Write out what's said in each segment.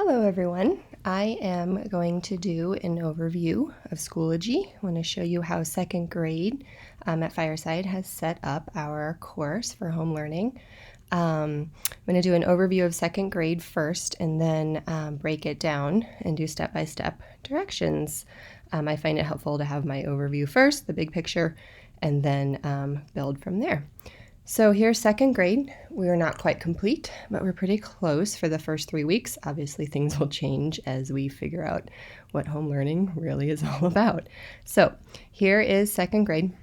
Hello everyone. I am going to do an overview of Schoology. I want to show you how second grade at Fireside has set up our course for home learning. I'm going to do an overview of second grade first and then break it down and do step-by-step directions. I find it helpful to have my overview first, the big picture, and then build from there. So here's second grade. We're not quite complete, but we're pretty close for the first 3 weeks. Obviously, things will change as we figure out what home learning really is all about. So here is second grade.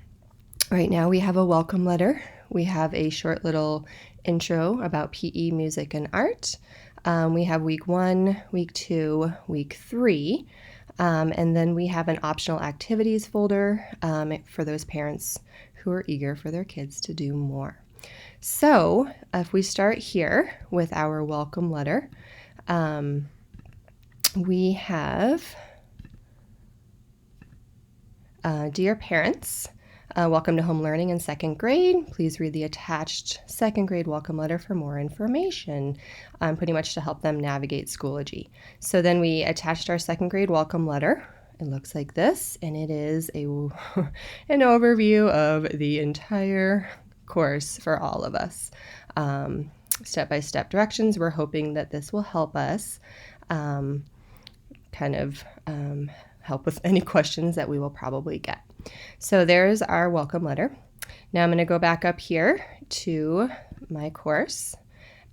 Right now we have a welcome letter. We have a short little intro about PE, music, and art. We have week 1, week 2, week 3. And then we have an optional activities folder for those parents who are eager for their kids to do more. So if we start here with our welcome letter, we have, dear parents, welcome to home learning in second grade. Please read the attached second grade welcome letter for more information, pretty much to help them navigate Schoology. So then we attached our second grade welcome letter. It looks like this, and it is an overview of the entire course for all of us. Step-by-step directions. We're hoping that this will help us help with any questions that we will probably get. So there's our welcome letter. Now I'm going to go back up here to my course.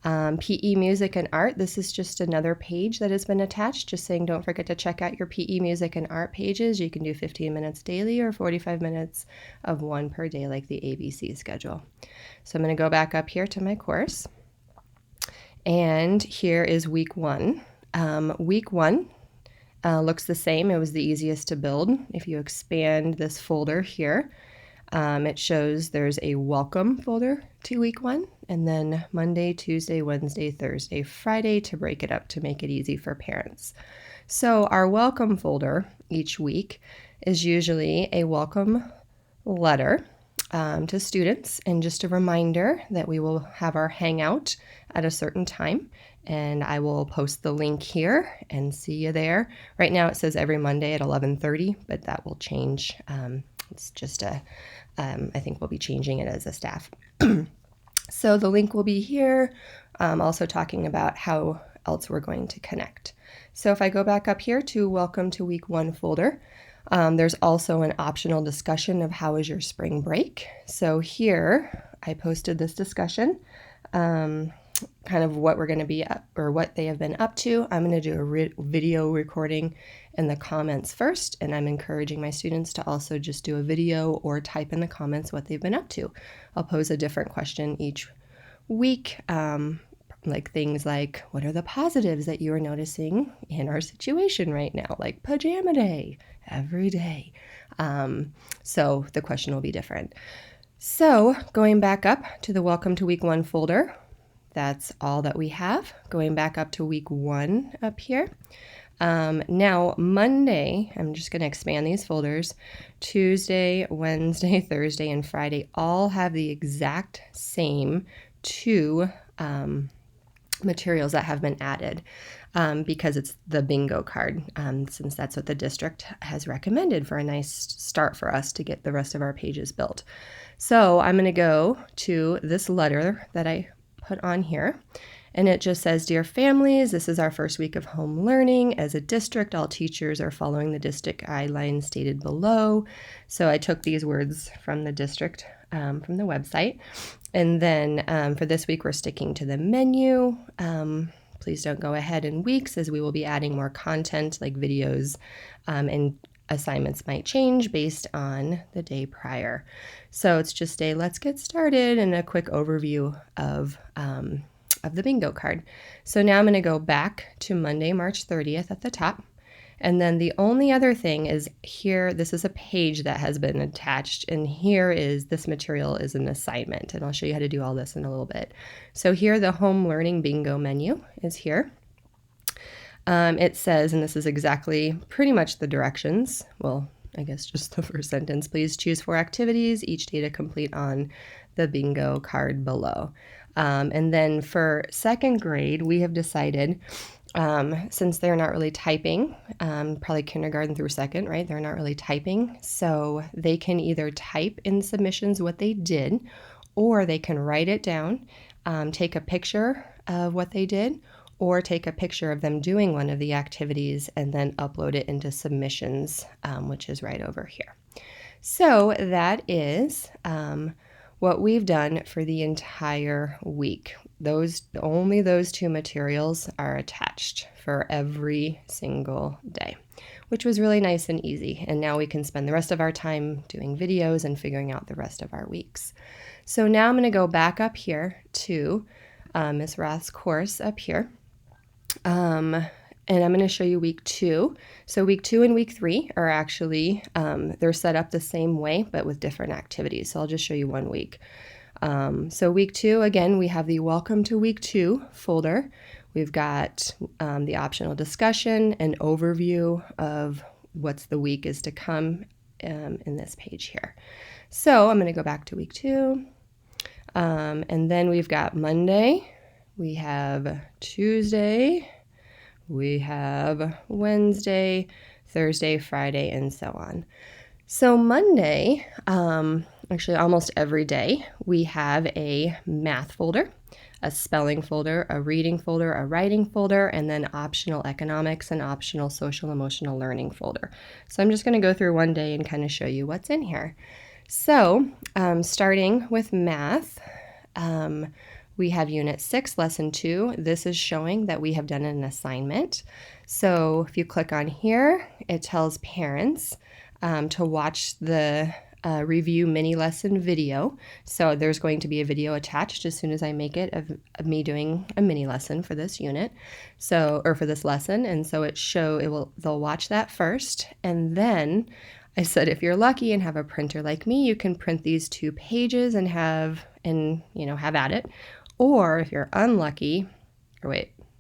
PE, music, and art. This is just another page that has been attached, just saying don't forget to check out your PE, music, and art pages. You can do 15 minutes daily or 45 minutes of one per day like the ABC schedule. So I'm going to go back up here to my course. And here is week 1. Week 1 looks the same. It was the easiest to build. If you expand this folder here, it shows there's a welcome folder to week 1, and then Monday, Tuesday, Wednesday, Thursday, Friday to break it up to make it easy for parents. So our welcome folder each week is usually a welcome letter to students, and just a reminder that we will have our hangout at a certain time, and I will post the link here and see you there. Right now it says every Monday at 11:30, but that will change. It's just I think we'll be changing it as a staff. So the link will be here, also talking about how else we're going to connect. So if I go back up here to Welcome to Week 1 folder, there's also an optional discussion of how is your spring break. So here I posted this discussion, kind of what we're going to be up, or what they have been up to. I'm going to do a video recording in the comments first, and I'm encouraging my students to also just do a video or type in the comments what they've been up to. I'll pose a different question each week, like things like, what are the positives that you are noticing in our situation right now? Like pajama day every day. So the question will be different. So going back up to the Welcome to Week 1 folder, that's all that we have. Going back up to week 1 up here. Now Monday, I'm just going to expand these folders. Tuesday, Wednesday, Thursday, and Friday all have the exact same 2 materials that have been added because it's the bingo card, since that's what the district has recommended for a nice start for us to get the rest of our pages built. So I'm going to go to this letter that I put on here, and it just says, Dear families, this is our first week of home learning. As a district, all teachers are following the district guidelines stated below. So I took these words from the district, from the website. And then for this week, we're sticking to the menu. Please don't go ahead in weeks, as we will be adding more content like videos, and assignments might change based on the day prior. So it's just a let's get started and a quick overview of the bingo card. So now I'm going to go back to Monday, March 30th at the top. And then the only other thing is here, this is a page that has been attached, and here is this material is an assignment, and I'll show you how to do all this in a little bit. So here the home learning bingo menu is here. It says, and this is exactly pretty much the directions, well, I guess just the first sentence, please choose 4 activities, each day to complete on the bingo card below. And then for second grade, we have decided since they're not really typing, probably kindergarten through second, right? They're not really typing. So they can either type in submissions what they did, or they can write it down, take a picture of what they did, or take a picture of them doing one of the activities and then upload it into submissions, which is right over here. So that is what we've done for the entire week. Only those two materials are attached for every single day, which was really nice and easy. And now we can spend the rest of our time doing videos and figuring out the rest of our weeks. So now I'm going to go back up here to Ms. Roth's course up here. And I'm going to show you week 2. So week 2 and week 3 are actually, they're set up the same way, but with different activities. So I'll just show you one week. So week 2, again, we have the Welcome to Week 2 folder. We've got the optional discussion, an overview of what's the week is to come in this page here. So I'm going to go back to week 2. And then we've got Monday. We have Tuesday. We have Wednesday, Thursday, Friday, and so on. So Monday, actually almost every day, we have a math folder, a spelling folder, a reading folder, a writing folder, and then optional economics and optional social emotional learning folder. So I'm just going to go through one day and kind of show you what's in here. So starting with math, we have Unit 6, Lesson 2. This is showing that we have done an assignment. So if you click on here, it tells parents to watch the review mini lesson video. So there's going to be a video attached as soon as I make it of me doing a mini lesson for this unit. Or for this lesson. And so they'll watch that first. And then I said, if you're lucky and have a printer like me, you can print these 2 pages and have at it. Or if you're unlucky,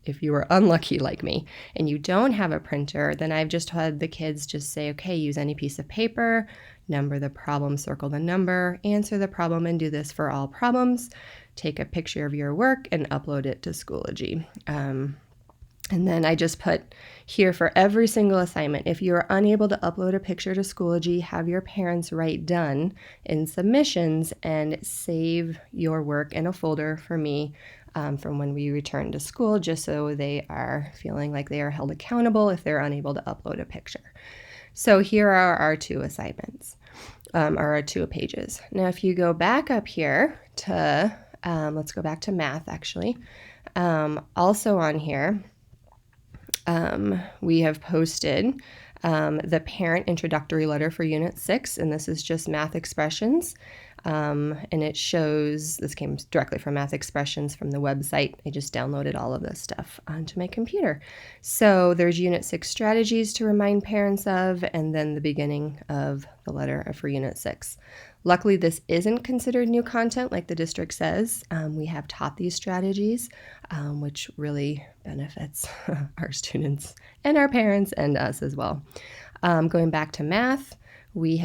if you were unlucky like me and you don't have a printer, then I've just had the kids just say, okay, use any piece of paper, number the problem, circle the number, answer the problem, and do this for all problems. Take a picture of your work and upload it to Schoology. And then I just put here for every single assignment, if you are unable to upload a picture to Schoology, have your parents write done in submissions and save your work in a folder for me from when we return to school, just so they are feeling like they are held accountable if they're unable to upload a picture. So here are our 2 assignments, or our 2 pages. Now, if you go back up here to, let's go back to math actually. Also on here, we have posted the parent introductory letter for Unit 6, and this is just math expressions. And it shows, this came directly from Math Expressions from the website. I just downloaded all of this stuff onto my computer. So there's Unit 6 strategies to remind parents of, and then the beginning of the letter for Unit 6. Luckily, this isn't considered new content like the district says. We have taught these strategies, which really benefits our students and our parents and us as well. Going back to math, we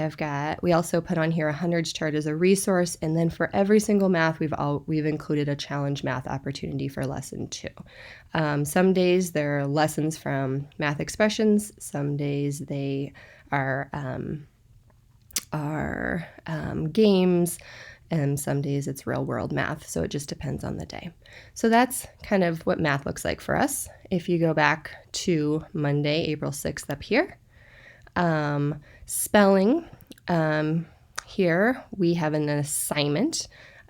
also put on here a hundreds chart as a resource, and then for every single math, we've included a challenge math opportunity for lesson 2. Some days there are lessons from Math Expressions. Some days they are games, and some days it's real world math. So it just depends on the day. So that's kind of what math looks like for us. If you go back to Monday, April 6th up here, spelling, here we have an assignment,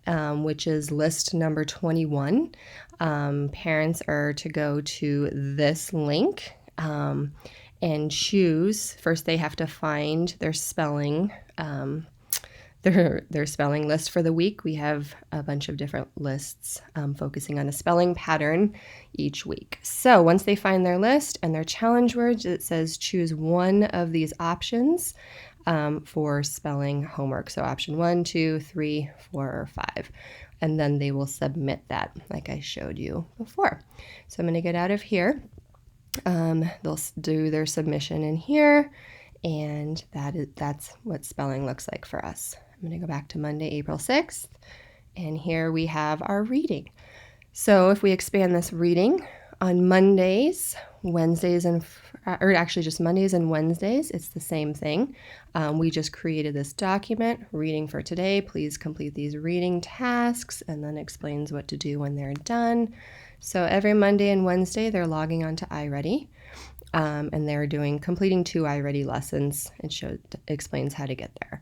which is list number 21. Parents are to go to this link and choose. First, they have to find their spelling, their spelling list for the week. We have a bunch of different lists focusing on a spelling pattern each week. So once they find their list and their challenge words, it says choose one of these options for spelling homework. So option 1, 2, 3, 4, or 5. And then they will submit that like I showed you before. So I'm going to get out of here. They'll do their submission in here, and that's what spelling looks like for us. I'm going to go back to Monday, April 6th, and here we have our reading. So if we expand this reading on Mondays, Wednesdays, or actually just Mondays and Wednesdays, it's the same thing. We just created this document, reading for today. Please complete these reading tasks, and then explains what to do when they're done. So every Monday and Wednesday, they're logging on to iReady, and they're completing 2 iReady lessons. It explains how to get there.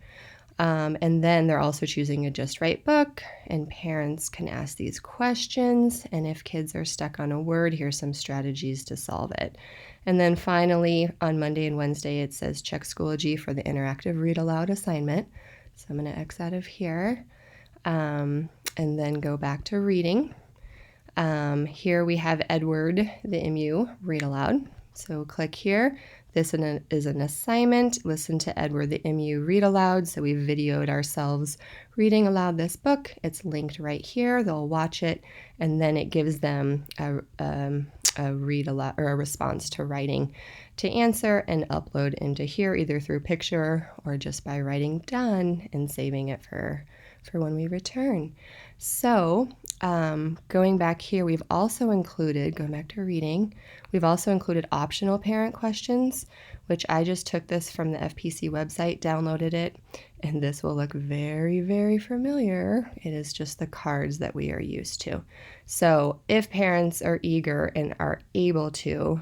And then they're also choosing a Just Right book, and parents can ask these questions. And if kids are stuck on a word, here's some strategies to solve it. And then finally, on Monday and Wednesday, it says check Schoology for the interactive read aloud assignment. So I'm going to X out of here, and then go back to reading. Here we have Edward the Emu read aloud. So click here. This is an assignment. Listen to Edward the Emu read aloud. So we've videoed ourselves reading aloud this book. It's linked right here. They'll watch it, and then it gives them a read aloud or a response to writing to answer and upload into here, either through picture or just by writing done and saving it for when we return. So going back here, we've also included, going back to reading, we've also included optional parent questions, which I just took this from the FPC website, downloaded it, and this will look very, very familiar. It is just the cards that we are used to. So if parents are eager and are able to,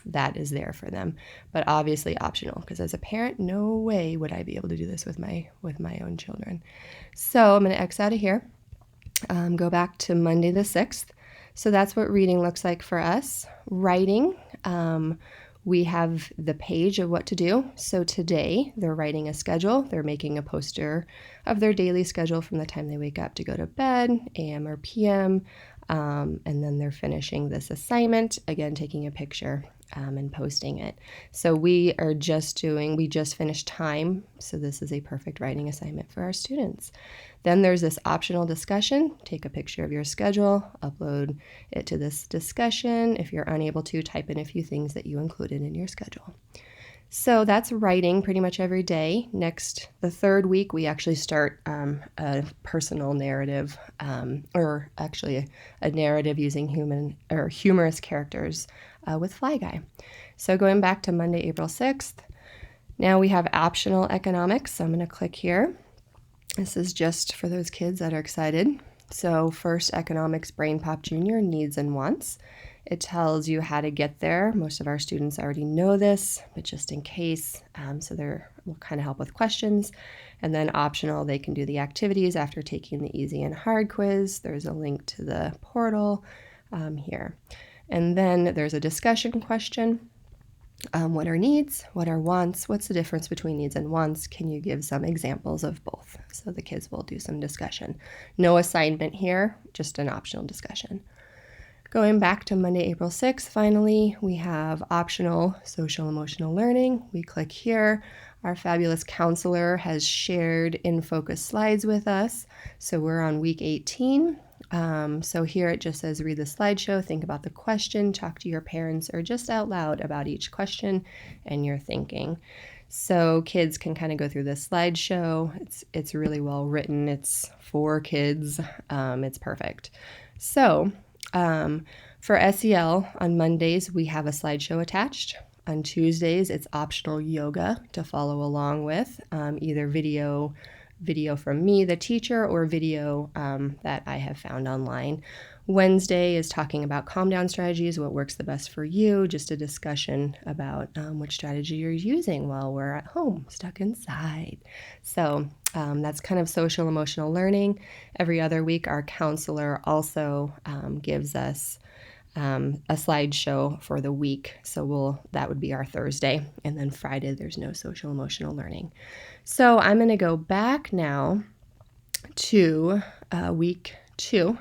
that is there for them, but obviously optional, because as a parent, no way would I be able to do this with my own children. So I'm going to X out of here, go back to Monday the 6th. So that's what reading looks like for us. Writing, we have the page of what to do. So today they're writing a schedule. They're making a poster of their daily schedule from the time they wake up to go to bed, AM or PM, and then they're finishing this assignment, again taking a picture and posting it. So we just finished time, so this is a perfect writing assignment for our students. Then there's this optional discussion. Take a picture of your schedule, upload it to this discussion. If you're unable to, type in a few things that you included in your schedule. So that's writing pretty much every day. Next, the 3rd week, we actually start a personal narrative, or actually a narrative using humorous characters with Fly Guy. So going back to Monday, April 6th, now we have optional economics. So I'm going to click here. This is just for those kids that are excited. So first, economics Brain Pop Junior, needs and wants. It tells you how to get there. Most of our students already know this, but just in case, so we'll kind of help with questions. And then optional, they can do the activities after taking the easy and hard quiz. There's a link to the portal here. And then there's a discussion question. What are needs? What are wants? What's the difference between needs and wants? Can you give some examples of both? So the kids will do some discussion. No assignment here, just an optional discussion. Going back to Monday, April 6th, finally, we have optional social emotional learning. We click here. Our fabulous counselor has shared in focus slides with us. So we're on week 18. So here it just says read the slideshow, think about the question, talk to your parents, or just out loud about each question and your thinking. So kids can kind of go through this slideshow. It's really well written. It's for kids. It's perfect. So for SEL, on Mondays, we have a slideshow attached. On Tuesdays, it's optional yoga to follow along with, either video from me, the teacher, or video that I have found online. Wednesday is talking about calm down strategies, what works the best for you, just a discussion about which strategy you're using while we're at home, stuck inside. So that's kind of social emotional learning. Every other week, our counselor also gives us a slideshow for the week. So that would be our Thursday. And then Friday, there's no social emotional learning. So I'm going to go back now to week 2.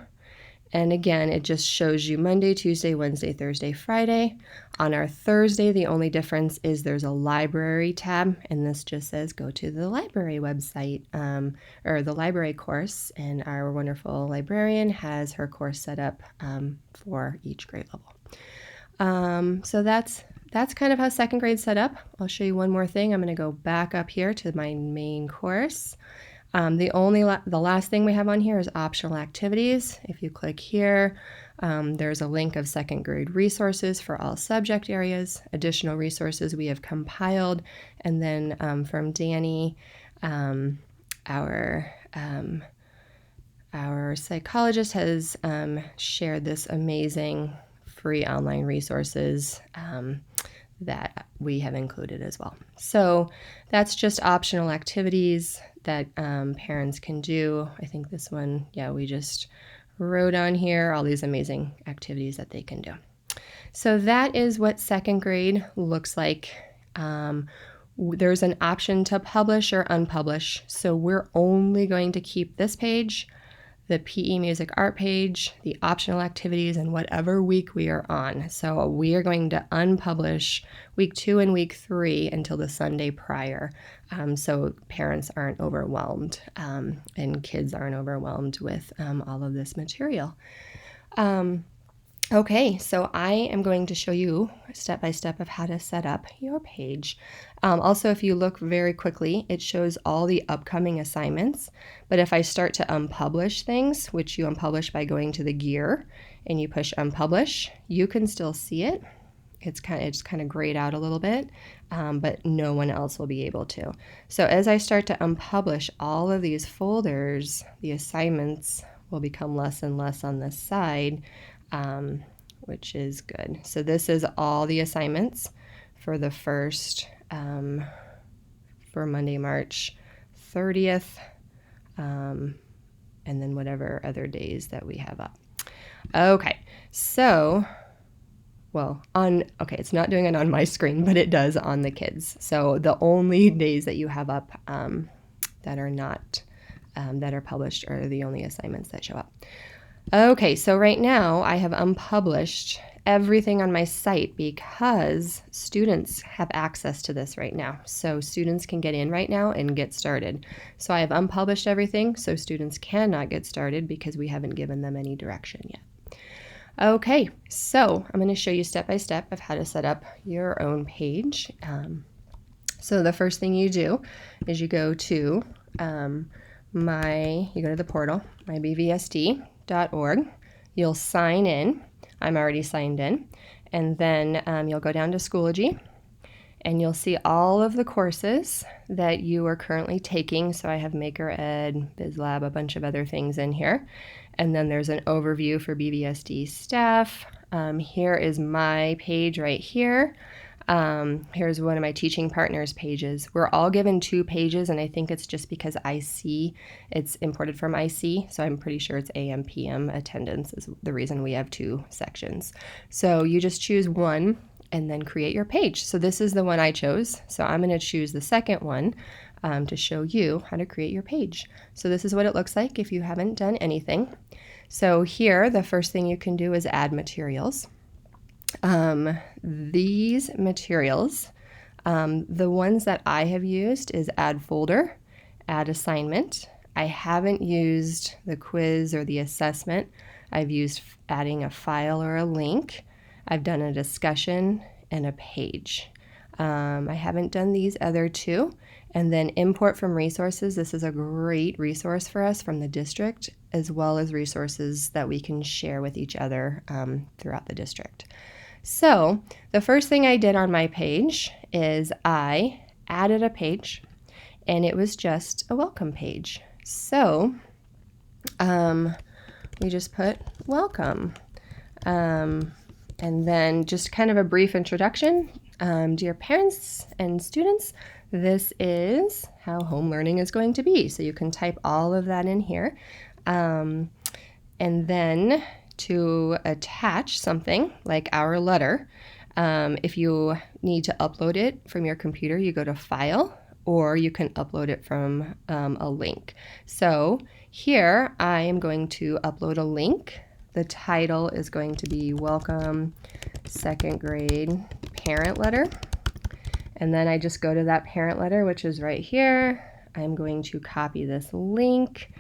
And again, it just shows you Monday, Tuesday, Wednesday, Thursday, Friday. On our Thursday, the only difference is there's a library tab, and this just says go to the library website, or the library course, and our wonderful librarian has her course set up for each grade level. So that's kind of how 2nd grade's set up. I'll show you one more thing. I'm going to go back up here to my main course. The last thing we have on here is optional activities. If you click here, there's a link of second grade resources for all subject areas, additional resources we have compiled, and then from Danny, our psychologist has shared this amazing free online resources that we have included as well. So that's just optional activities that parents can do. I think this one, yeah, we just wrote on here all these amazing activities that they can do. So that is what second grade looks like. There's an option to publish or unpublish. So we're only going to keep this page, the PE Music Art page, the optional activities, and whatever week we are on. So we are going to unpublish week 2 and week 3 until the Sunday prior, so parents aren't overwhelmed and kids aren't overwhelmed with all of this material. Okay, so I am going to show you step by step of how to set up your page. Also, if you look very quickly, it shows all the upcoming assignments. But if I start to unpublish things, which you unpublish by going to the gear and you push unpublish, you can still see it. It's kind of grayed out a little bit, but no one else will be able to. So as I start to unpublish all of these folders, the assignments will become less and less on this side. Which is good. So this is all the assignments for the first, for Monday, March 30th, and then whatever other days that we have up. Okay, so, it's not doing it on my screen, but it does on the kids. So the only days that you have up that are not, that are published are the only assignments that show up. Okay, so right now I have unpublished everything on my site because students have access to this right now. So students can get in right now and get started. So I have unpublished everything so students cannot get started because we haven't given them any direction yet. Okay, so I'm going to show you step by step of how to set up your own page. So the first thing you do is you go to you go to the portal, mybvsd.org. You'll sign in. I'm already signed in. And then you'll go down to Schoology and you'll see all of the courses that you are currently taking. So I have Maker Ed, BizLab, a bunch of other things in here. And then there's an overview for BVSD staff. Here is my page right here. Here's one of my teaching partners pages. We're all given 2 pages, and I think it's just because IC, it's imported from IC, so I'm pretty sure it's AM, PM attendance is the reason we have 2 sections. So you just choose one and then create your page. So this is the one I chose. So I'm going to choose the second one to show you how to create your page. So this is what it looks like if you haven't done anything. So here, the first thing you can do is add materials. These materials, the ones that I have used is add folder, add assignment. I haven't used the quiz or the assessment. I've used adding a file or a link. I've done a discussion and a page. I haven't done these other 2. And then import from resources. This is a great resource for us from the district, as well as resources that we can share with each other throughout the district. So the first thing I did on my page is I added a page, and it was just a welcome page. So we just put welcome, and then just kind of a brief introduction. Dear parents and students, this is how home learning is going to be. So you can type all of that in here. And then to attach something like our letter, if you need to upload it from your computer, you go to File, or you can upload it from a link. So here I am going to upload a link. The title is going to be Welcome Second Grade Parent Letter. And then I just go to that parent letter, which is right here. I'm going to copy this link,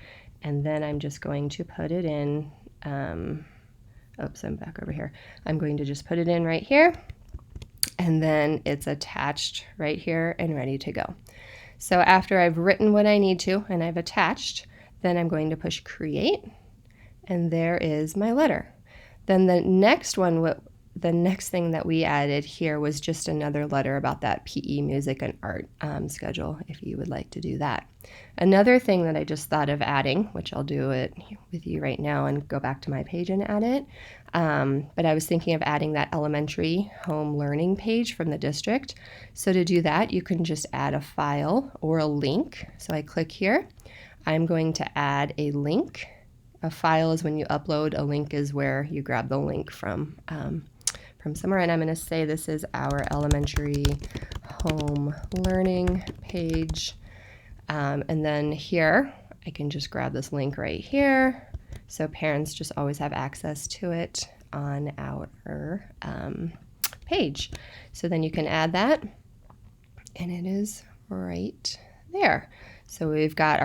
and then I'm just going to put it in. Oops, I'm back over here. I'm going to just put it in right here, and then it's attached right here and ready to go. So after I've written what I need to and I've attached, then I'm going to push create, and there is my letter. Then the next thing that we added here was just another letter about that PE music and art schedule, if you would like to do that. Another thing that I just thought of adding, which I'll do it with you right now and go back to my page and add it, but I was thinking of adding that elementary home learning page from the district. So to do that, you can just add a file or a link. So I click here. I'm going to add a link. A file is when you upload. A link is where you grab the link from somewhere. And I'm going to say this is our elementary home learning page. And then here, I can just grab this link right here. So parents just always have access to it on our page. So then you can add that, and it is right there. So we've got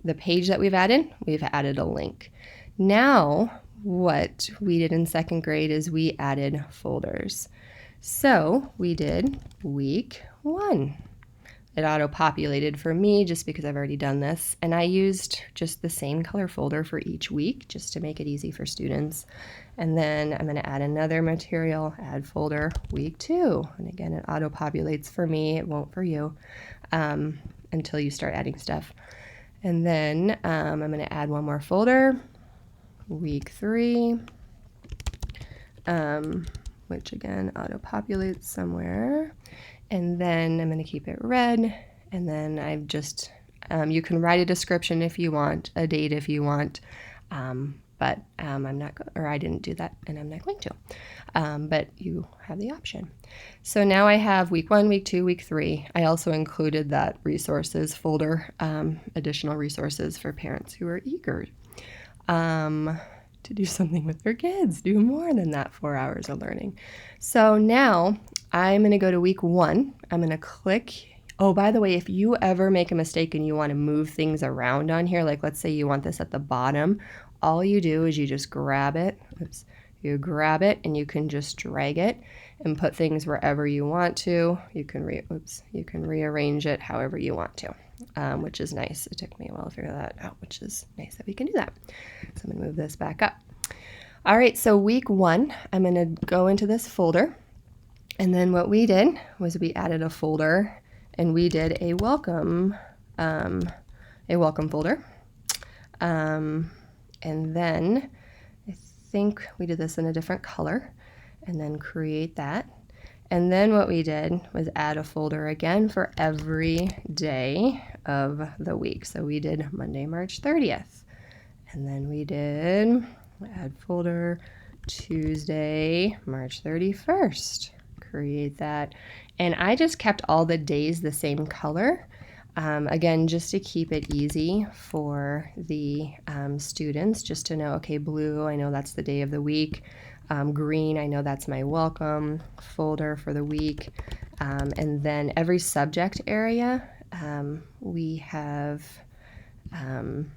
the page that we've added a link. Now, what we did in second grade is we added folders. So we did week 1. It auto-populated for me just because I've already done this, and I used just the same color folder for each week just to make it easy for students. And then I'm going to add another material, add folder, week 2. And again, it auto-populates for me, it won't for you, until you start adding stuff. And then I'm going to add one more folder, week 3, which again auto-populates somewhere. And then I'm going to keep it red, and then I've just, you can write a description if you want, a date if you want, but I'm not, or I didn't do that, and I'm not going to, but you have the option. So now I have week 1, week 2, week 3. I also included that resources folder, additional resources for parents who are eager to do something with their kids, do more than that 4 hours of learning. So now I'm going to go to week 1. I'm going to click. Oh, by the way, if you ever make a mistake and you want to move things around on here, like let's say you want this at the bottom, all you do is you just grab it. Oops. You grab it and you can just drag it and put things wherever you want to. You can rearrange it however you want to, which is nice. It took me a while to figure that out, which is nice that we can do that. So I'm going to move this back up. All right, so week 1, I'm going to go into this folder. And then what we did was we added a folder, and we did a welcome folder. And then I think we did this in a different color, and then create that. And then what we did was add a folder again for every day of the week. So we did Monday, March 30th. And then we did add folder Tuesday, March 31st. Create that. And I just kept all the days the same color. Again, just to keep it easy for the students, just to know, okay, blue, I know that's the day of the week. Green, I know that's my welcome folder for the week. And then every subject area, we have done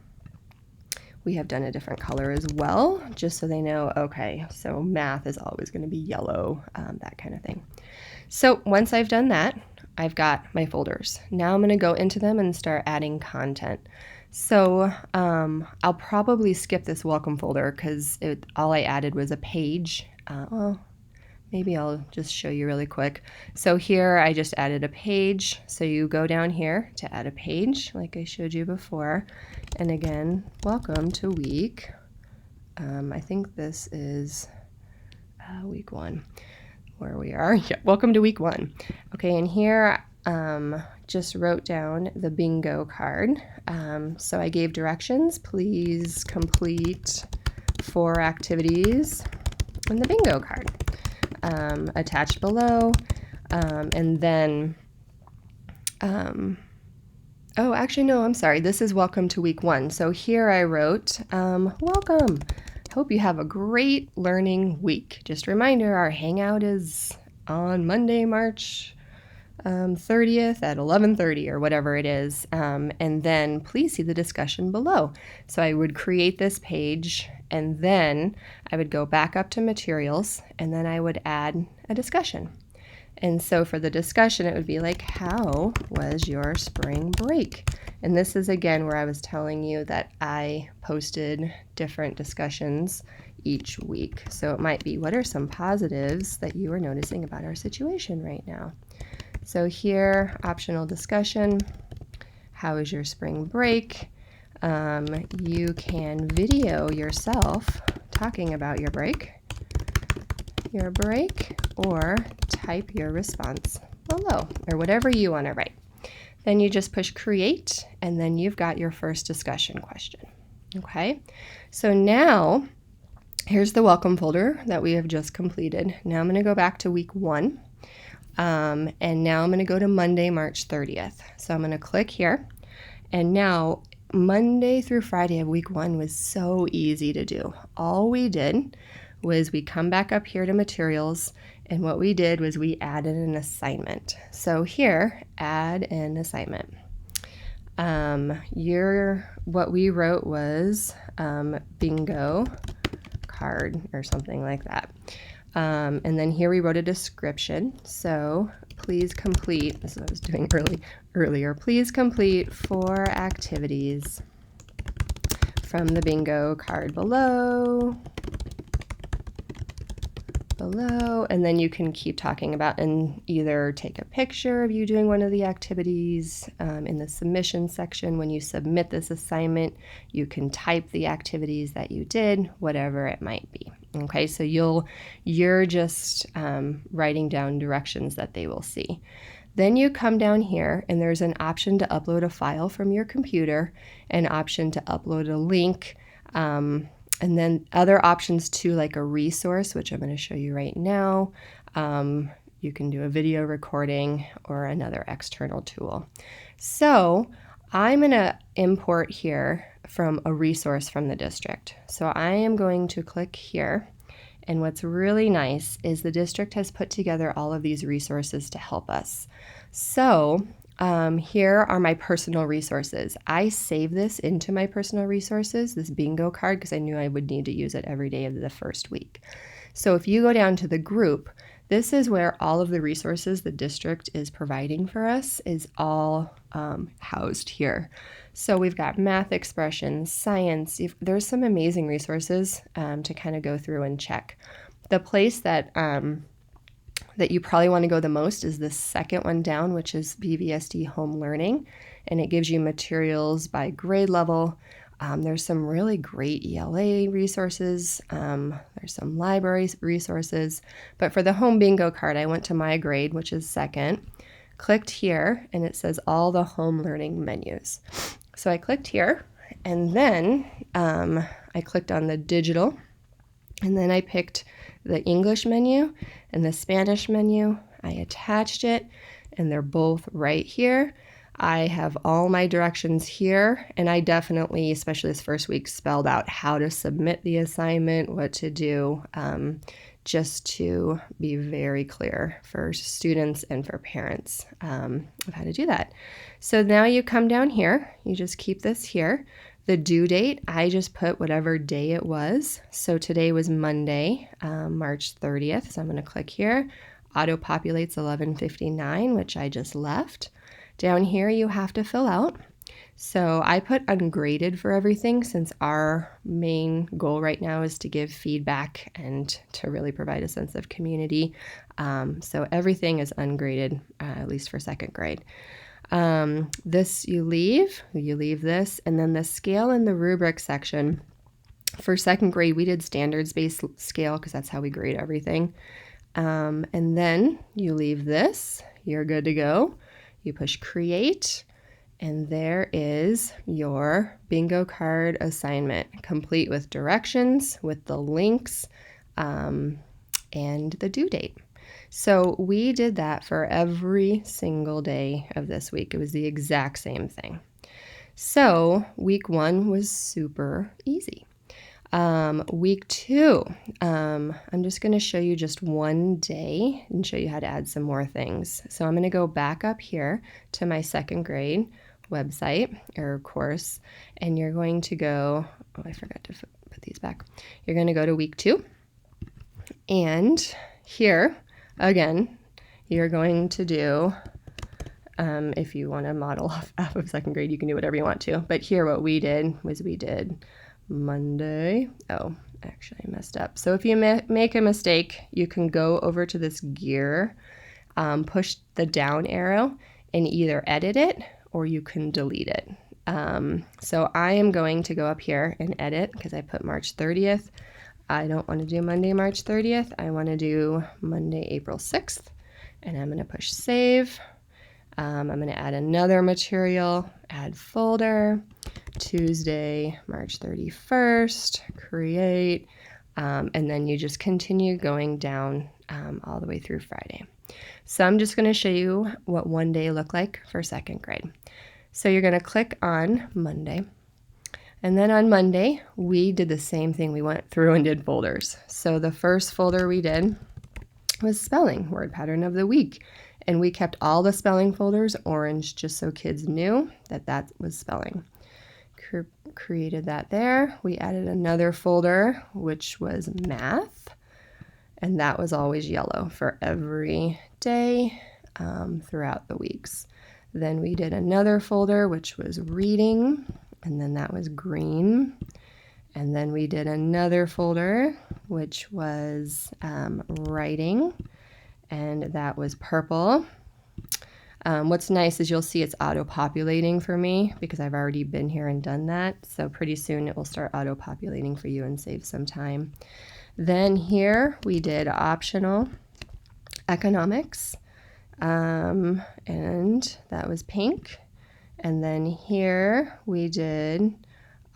a different color as well, just so they know, okay, so math is always going to be yellow, that kind of thing. So once I've done that, I've got my folders. Now I'm going to go into them and start adding content. So I'll probably skip this welcome folder because all I added was a page. Well, maybe I'll just show you really quick. So here I just added a page. So you go down here to add a page like I showed you before. And again, welcome to week. I think this is week 1 where we are. Yeah, welcome to week 1. Okay, and here just wrote down the bingo card. So I gave directions. Please complete 4 activities in the bingo card. Attached below. And then, oh, actually, no, I'm sorry. This is welcome to week 1. So here I wrote, welcome. Hope you have a great learning week. Just a reminder, our hangout is on Monday, March 30th at 11:30 or whatever it is. And then please see the discussion below. So I would create this page, and then I would go back up to materials, and then I would add a discussion. And so for the discussion, it would be like, how was your spring break? And this is again where I was telling you that I posted different discussions each week. So it might be, what are some positives that you are noticing about our situation right now? So here, optional discussion, how was your spring break? You can video yourself talking about your break, or type your response below, or whatever you want to write. Then you just push create, and then you've got your first discussion question. Okay, so now here's the welcome folder that we have just completed. Now I'm going to go back to week 1, and now I'm going to go to Monday, March 30th. So I'm going to click here, and now Monday through Friday of week 1 was so easy to do. All we did was we come back up here to materials, and what we did was we added an assignment. So here, add an assignment. What we wrote was bingo card or something like that. And then here we wrote a description. So please complete, this is what I was doing earlier, please complete 4 activities from the bingo card below, and then you can keep talking about and either take a picture of you doing one of the activities in the submission section. When you submit this assignment, you can type the activities that you did, whatever it might be. Okay, so you're just writing down directions that they will see. Then you come down here and there's an option to upload a file from your computer, an option to upload a link, and then other options too, like a resource, which I'm going to show you right now. You can do a video recording or another external tool. So I'm going to import here from a resource from the district. So I am going to click here. And what's really nice is the district has put together all of these resources to help us. So here are my personal resources. I save this into my personal resources, this bingo card, because I knew I would need to use it every day of the first week. So if you go down to the group, this is where all of the resources the district is providing for us is all housed here. So we've got math expressions, science. There's some amazing resources to kind of go through and check. The place that you probably want to go the most is the second one down, which is BVSD Home Learning, and it gives you materials by grade level. There's some really great ELA resources. There's some library resources. But for the home bingo card, I went to my grade, which is second, clicked here, and it says all the home learning menus. So I clicked here, and then I clicked on the digital, and then I picked the English menu and the Spanish menu. I attached it, and they're both right here. I have all my directions here, and I definitely, especially this first week, spelled out how to submit the assignment, what to do, just to be very clear for students and for parents of how to do that. So now you come down here, you just keep this here. The due date, I just put whatever day it was. So today was Monday, March 30th. So I'm going to click here. Auto populates 11:59, which I just left. Down here, you have to fill out. So I put ungraded for everything since our main goal right now is to give feedback and to really provide a sense of community. So everything is ungraded, at least for second grade. This you leave this, and then the scale in the rubric section. For second grade, we did standards-based scale because that's how we grade everything. And then you leave this, you're good to go. You push create, and there is your bingo card assignment, complete with directions, with the links, and the due date. So we did that for every single day of this week. It was the exact same thing. So week 1 was super easy. Week 2, I'm just going to show you just one day and show you how to add some more things. So I'm going to go back up here to my second grade website or course, and you're going to go, oh, I forgot to put these back. You're going to go to week 2, and here, again, you're going to do, if you want to model off of second grade, you can do whatever you want to. But here what we did was we did Monday. Oh, actually I messed up. So if you make a mistake, you can go over to this gear, push the down arrow, and either edit it or you can delete it. So I am going to go up here and edit because I put March 30th. I don't want to do Monday, March 30th. I want to do Monday, April 6th. And I'm going to push save. I'm going to add another material, add folder, Tuesday, March 31st, create, and then you just continue going down all the way through Friday. So I'm just going to show you what one day looked like for second grade. So you're going to click on Monday. And then on Monday, we did the same thing. We went through and did folders. So the first folder we did was spelling, word pattern of the week. And we kept all the spelling folders orange just so kids knew that that was spelling. Created that there. We added another folder, which was math. And that was always yellow for every day throughout the weeks. Then we did another folder, which was reading. And then that was green. And then we did another folder, which was writing. And that was purple. What's nice is you'll see it's auto-populating for me because I've already been here and done that. So pretty soon it will start auto-populating for you and save some time. Then here we did optional economics, and that was pink. And then here we did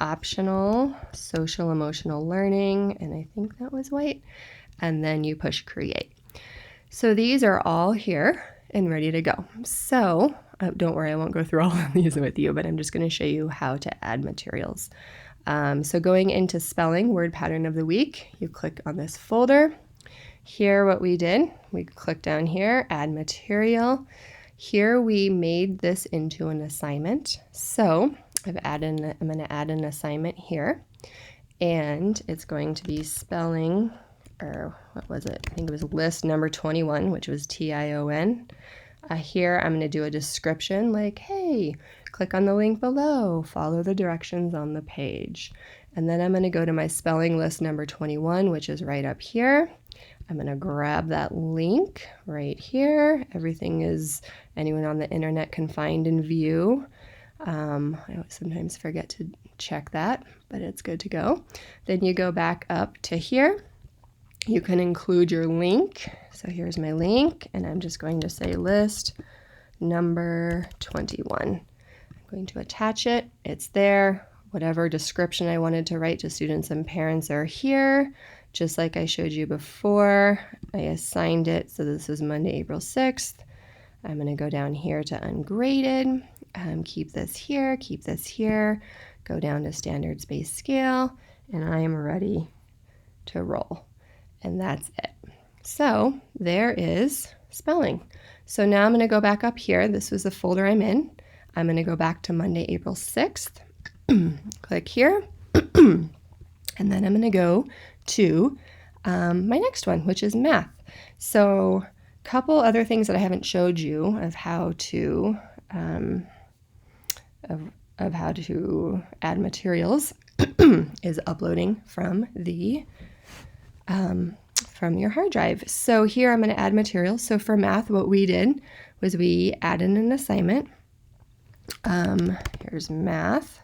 optional social emotional learning, and I think that was white. And then you push create. So these are all here and ready to go. So don't worry, I won't go through all of these with you, but I'm just going to show you how to add materials. So going into spelling, word pattern of the week, you click on this folder. Here what we did, we click down here, add material. Here we made this into an assignment. So I'm going to add an assignment here, and it's going to be spelling, or what was it? I think it was list number 21, which was TION. Here I'm going to do a description like, hey, click on the link below, follow the directions on the page. And then I'm going to go to my spelling list number 21, which is right up here. I'm going to grab that link right here. Everything is, anyone on the internet can find and view. I sometimes forget to check that, but it's good to go. Then you go back up to here. You can include your link. So here's my link, and I'm just going to say list number 21. I'm going to attach it. It's there. Whatever description I wanted to write to students and parents are here. Just like I showed you before, I assigned it. So this is Monday, April 6th. I'm going to go down here to ungraded. Keep this here, go down to standard space scale, and I am ready to roll. And that's it. So there is spelling. So now I'm going to go back up here. This was the folder I'm in. I'm going to go back to Monday, April 6th. Click here. And then I'm going to go to my next one, which is math. So a couple other things that I haven't showed you of how to add materials is uploading from the from your hard drive. So here I'm going to add materials. So for math, what we did was we added an assignment. Here's math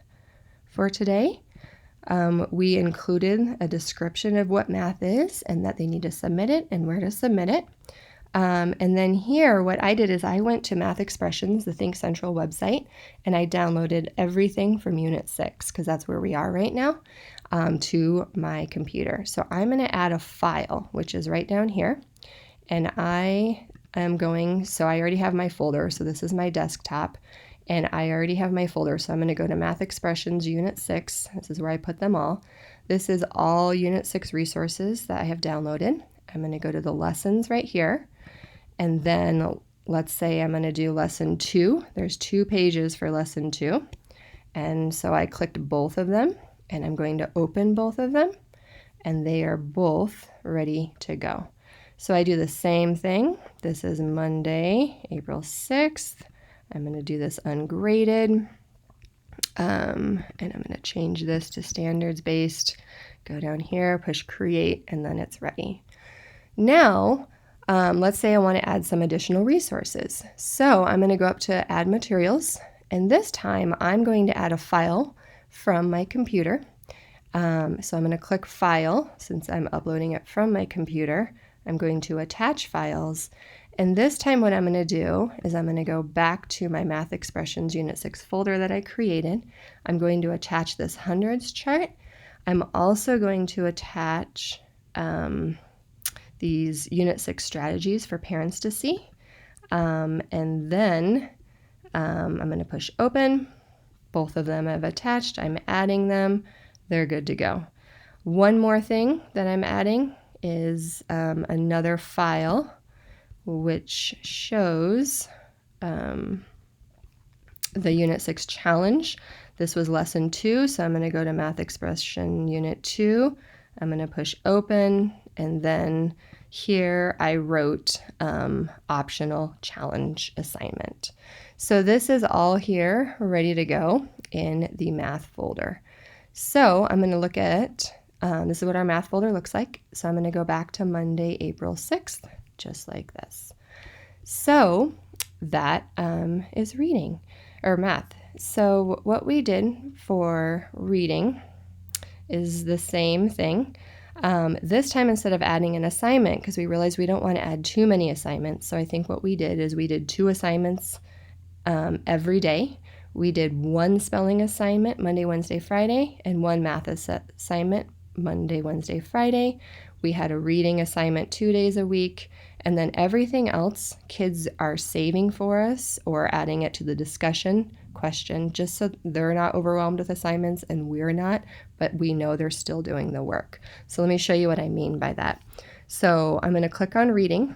for today. We included a description of what math is and that they need to submit it and where to submit it. And then here, what I did is I went to Math Expressions, the Think Central website, and I downloaded everything from Unit 6, because that's where we are right now, to my computer. So I'm going to add a file, which is right down here. And I am going, so I already have my folder, so this is my desktop, and I already have my folder. So I'm going to go to Math Expressions Unit 6. This is where I put them all. This is all Unit 6 resources that I have downloaded. I'm going to go to the lessons right here. And then let's say I'm going to do lesson 2. There's 2 pages for lesson 2. And so I clicked both of them, and I'm going to open both of them, and they are both ready to go. So I do the same thing This is Monday, April 6th. I'm going to do this ungraded. And I'm going to change this to standards based. Go down here, push create, and then it's ready. Now, let's say I want to add some additional resources. So I'm going to go up to add materials, and this time I'm going to add a file from my computer. So I'm going to click file since I'm uploading it from my computer. I'm going to attach files. And this time what I'm going to do is I'm going to go back to my Math Expressions Unit 6 folder that I created. I'm going to attach this hundreds chart. I'm also going to attach these Unit 6 strategies for parents to see. And then I'm going to push open. Both of them I've attached. I'm adding them. They're good to go. One more thing that I'm adding is another file which shows the Unit 6 challenge. This was lesson 2, so I'm going to go to Math Expression Unit 2. I'm going to push open, and then here I wrote optional challenge assignment. So this is all here ready to go in the math folder. So I'm going to look at, this is what our math folder looks like. So I'm going to go back to Monday, April 6th. Just like this. So that is reading or math. So what we did for reading is the same thing. This time instead of adding an assignment, because we realized we don't want to add too many assignments, so I think what we did is we did 2 assignments every day. We did 1 spelling assignment Monday, Wednesday, Friday, and 1 math assignment Monday, Wednesday, Friday. We had a reading assignment 2 days a week, and then everything else kids are saving for us or adding it to the discussion question just so they're not overwhelmed with assignments and we're not, but we know they're still doing the work. So let me show you what I mean by that. So I'm going to click on reading,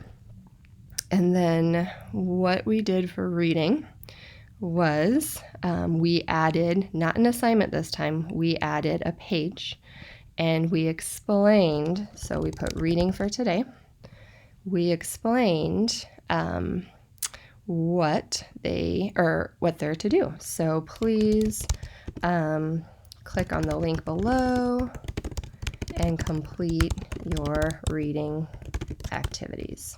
and then what we did for reading was we added, not an assignment this time, we added a page. And we explained, so we put reading for today. We explained what they're to do. So please click on the link below and complete your reading activities.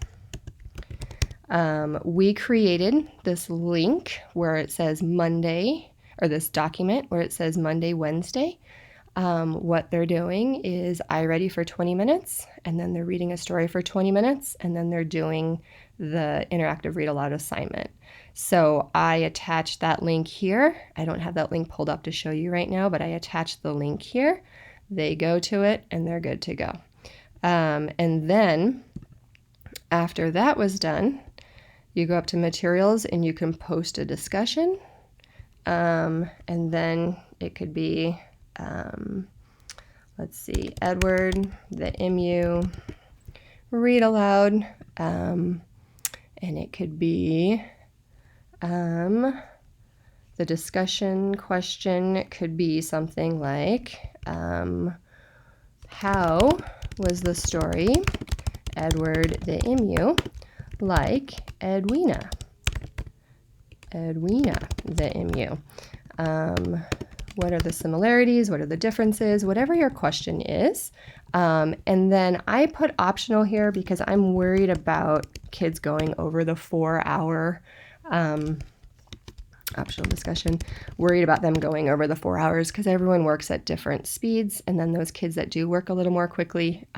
We created this link where it says Monday, or this document where it says Monday, Wednesday. What they're doing is iReady for 20 minutes, and then they're reading a story for 20 minutes, and then they're doing the interactive read aloud assignment. So I attached that link here. I don't have that link pulled up to show you right now, but I attached the link here. They go to it, and they're good to go. And then after that was done, you go up to materials, and you can post a discussion, and then it could be let's see, Edward, the MU, read aloud, and it could be the discussion question could be something like, how was the story Edward the MU like Edwina the MU? What are the similarities? What are the differences? Whatever your question is. And then I put optional here because I'm worried about kids going over the 4-hour optional discussion, worried about them going over the 4 hours because everyone works at different speeds. And then those kids that do work a little more quickly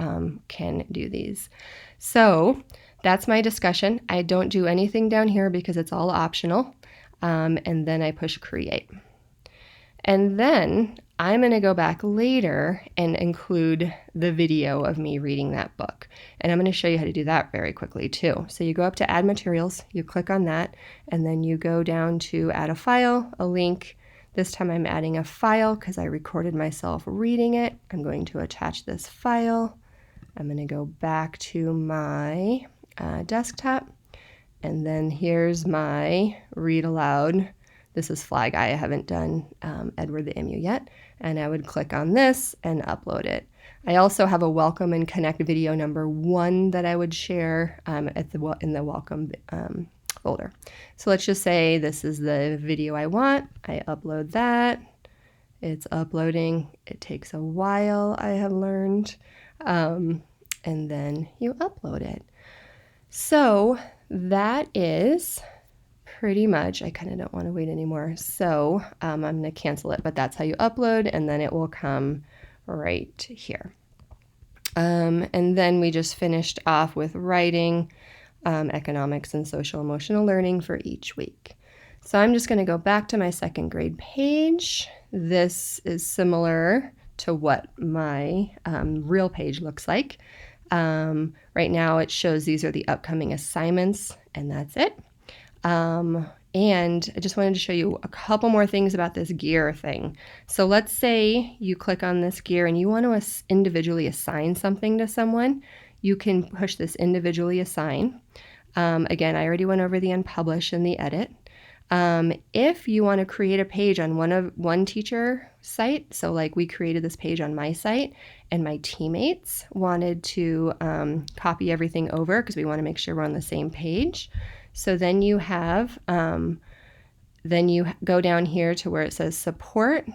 can do these. So that's my discussion. I don't do anything down here because it's all optional. And then I push create. And then I'm going to go back later and include the video of me reading that book. And I'm going to show you how to do that very quickly too. So you go up to add materials, you click on that, and then you go down to add a file, a link. This time I'm adding a file because I recorded myself reading it. I'm going to attach this file. I'm going to go back to my desktop, and then here's my read aloud. This is Flag Eye. I haven't done Edward the MU yet. And I would click on this and upload it. I also have a welcome and connect video number 1 that I would share in the welcome folder. So let's just say this is the video I want. I upload that. It's uploading. It takes a while, I have learned. And then you upload it. So that is pretty much, I kind of don't want to wait anymore. So I'm going to cancel it, but that's how you upload, and then it will come right here. And then we just finished off with writing economics and social emotional learning for each week. So I'm just going to go back to my second grade page. This is similar to what my real page looks like. Right now it shows these are the upcoming assignments, and that's it. And I just wanted to show you a couple more things about this gear thing. So let's say you click on this gear and you want to individually assign something to someone. You can push this individually assign. Again, I already went over the unpublish and the edit. If you want to create a page on one teacher site, so like we created this page on my site and my teammates wanted to copy everything over because we want to make sure we're on the same page. So then you have, then you go down here to where it says support.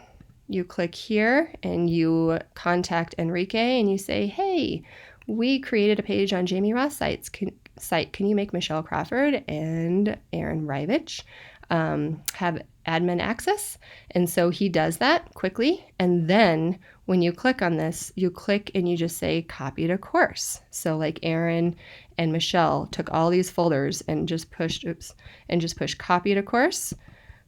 You click here and you contact Enrique and you say, hey, we created a page on Jamie Ross' site. Can you make Michelle Crawford and Aaron Rivich have admin access? And so he does that quickly. And then when you click on this, you click and you just say copy to course. So like Aaron and Michelle took all these folders and just pushed, copy to course,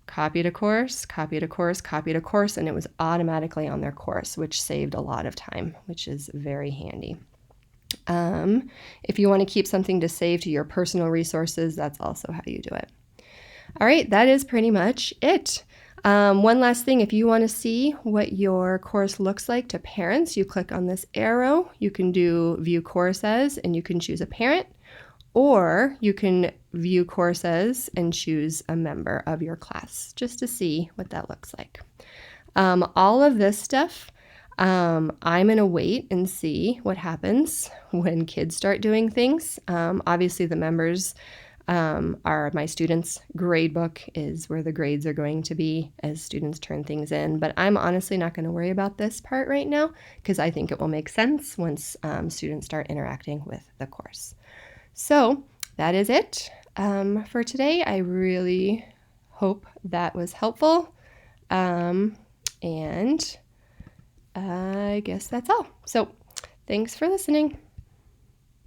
copy to course, copy to course, copy to course, and it was automatically on their course, which saved a lot of time, which is very handy. If you want to keep something to save to your personal resources, that's also how you do it. All right, that is pretty much it. One last thing, if you want to see what your course looks like to parents, you click on this arrow. You can do view course as, and you can choose a parent, or you can view course as and choose a member of your class just to see what that looks like. All of this stuff, I'm going to wait and see what happens when kids start doing things. Obviously, the members are my students' grade book is where the grades are going to be as students turn things in. But I'm honestly not going to worry about this part right now because I think it will make sense once students start interacting with the course. So that is it for today. I really hope that was helpful. And I guess that's all. So thanks for listening.